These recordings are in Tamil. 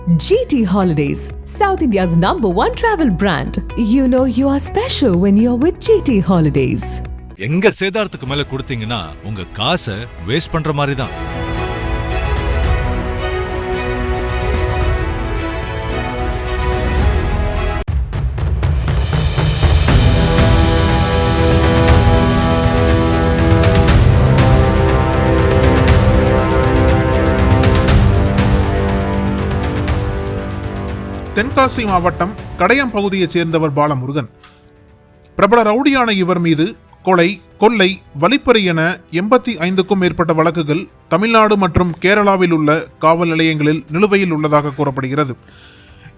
GT Holidays, South India's #1 travel brand. You know you are special when you're with GT Holidays. எங்க சேதாரத்துக்கு மேல கொடுத்தீங்கன்னா உங்க காசை வேஸ்ட் பண்ற மாதிரி தான். தென்காசி மாவட்டம் கடையம் பகுதியைச் சேர்ந்தவர் பாலமுருகன். பிரபல ரவுடியான இவர் மீது கொலை, கொள்ளை, வழிப்பறி என 85க்கும் மேற்பட்ட வழக்குகள் தமிழ்நாடு மற்றும் கேரளாவில் உள்ள காவல் நிலையங்களில் நிலுவையில் உள்ளதாக கூறப்படுகிறது.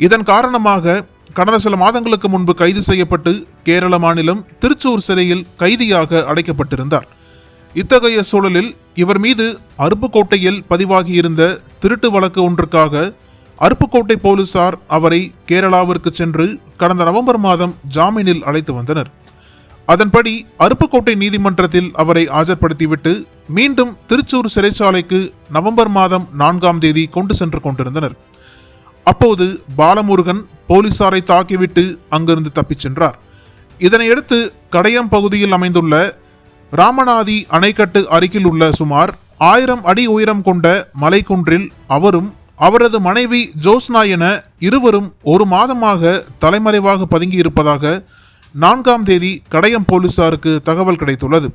இதன் காரணமாக கடந்த சில மாதங்களுக்கு முன்பு கைது செய்யப்பட்டு கேரள மாநிலம் திருச்சூர் சிறையில் கைதியாக அடைக்கப்பட்டிருந்தார். இத்தகைய சூழலில் இவர் மீது அருப்புக்கோட்டையில் பதிவாகியிருந்த திருட்டு வழக்கு ஒன்றுக்காக அருப்புக்கோட்டை போலீசார் அவரை கேரளாவிற்கு சென்று கடந்த நவம்பர் மாதம் ஜாமீனில் அழைத்து வந்தனர். அதன்படி அருப்புக்கோட்டை நீதிமன்றத்தில் அவரை ஆஜர்படுத்திவிட்டு மீண்டும் திருச்சூர் சிறைச்சாலைக்கு நவம்பர் மாதம் 4ஆம் தேதி கொண்டு சென்று கொண்டிருந்தனர். அப்போது பாலமுருகன் போலீசாரை தாக்கிவிட்டு அங்கிருந்து தப்பிச் சென்றார். இதனையடுத்து கடையம் பகுதியில் அமைந்துள்ள ராமநாதி அணைக்கட்டு அருகில் உள்ள சுமார் 1000 அடி உயரம் கொண்ட மலைக்குன்றில் அவரும் அவரது மனைவி ஜோஸ்னா என இருவரும் ஒரு மாதமாக தலைமறைவாக பதுங்கி இருப்பதாக 4ஆம் தேதி கடையம் போலீசாருக்கு தகவல் கிடைத்துள்ளது.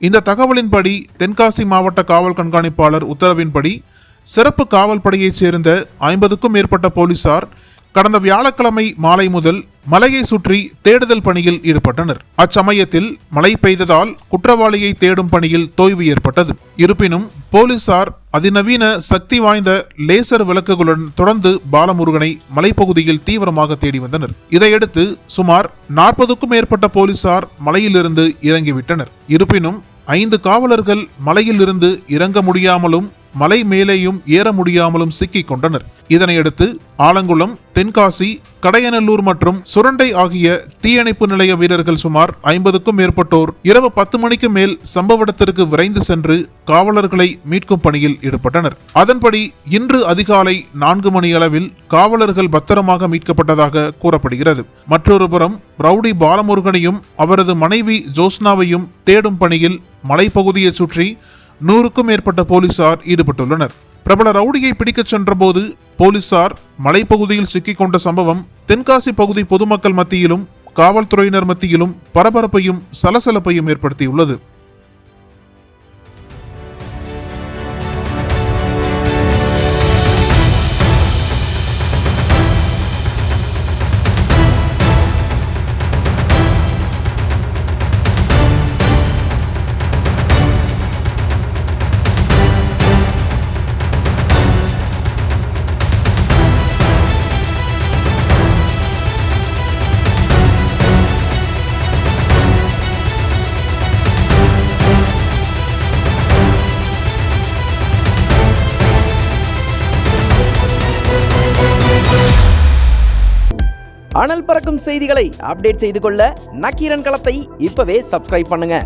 இந்த தகவலின்படி தென்காசி மாவட்ட காவல் கண்காணிப்பாளர் உத்தரவின்படி சிறப்பு காவல் படையைச் சேர்ந்த 50க்கும் மேற்பட்ட போலீசார் கடந்த வியாழக்கிழமை மாலை முதல் மலையை சுற்றி தேடுதல் பணியில் ஈடுபட்டனர். அச்சமயத்தில் மழை பெய்ததால் குற்றவாளியை தேடும் பணியில் தொய்வு ஏற்பட்டது. இருப்பினும் போலீசார் அதிநவீன சக்தி வாய்ந்த லேசர் விளக்குகளுடன் தொடர்ந்து பாலமுருகனை மலைப்பகுதியில் தீவிரமாக தேடி வந்தனர். இதையடுத்து சுமார் 40க்கும் மேற்பட்ட போலீசார் மலையிலிருந்து இறங்கிவிட்டனர். இருப்பினும் 5 காவலர்கள் மலையில் இருந்து இறங்க முடியாமலும் மலை மேலேயும் ஏற முடியாமலும் சிக்கிக் கொண்டனர். இதனையடுத்து ஆலங்குளம், தென்காசி, கடையநல்லூர் மற்றும் சுரண்டை ஆகிய தீயணைப்பு நிலைய வீரர்கள் சுமார் 50க்கும் மேற்பட்டோர் இரவு 10 மணிக்கு மேல் சம்பவ இடத்திற்கு விரைந்து சென்று காவலர்களை மீட்கும் பணியில் ஈடுபட்டனர். அதன்படி இன்று அதிகாலை 4 மணி அளவில் காவலர்கள் பத்திரமாக மீட்கப்பட்டதாக கூறப்படுகிறது. மற்றொரு புறம் ரவுடி பாலமுருகனையும் அவரது மனைவி ஜோஸ்னாவையும் தேடும் பணியில் மலைப்பகுதியை சுற்றி 100க்கும் மேற்பட்ட போலீசார் ஈடுபட்டுள்ளனர். பிரபல ரவுடியை பிடிக்கச் சென்றபோது போலீசார் மலைப்பகுதியில் சிக்கிக் கொண்ட சம்பவம் தென்காசி பகுதி பொதுமக்கள் மத்தியிலும் காவல்துறையினர் மத்தியிலும் பரபரப்பையும் சலசலப்பையும் ஏற்படுத்தியுள்ளது. அனல் பறக்கும் செய்திகளை அப்டேட் செய்து கொள்ள நக்கீரன் களத்தை இப்பவே சப்ஸ்கிரைப் பண்ணுங்க.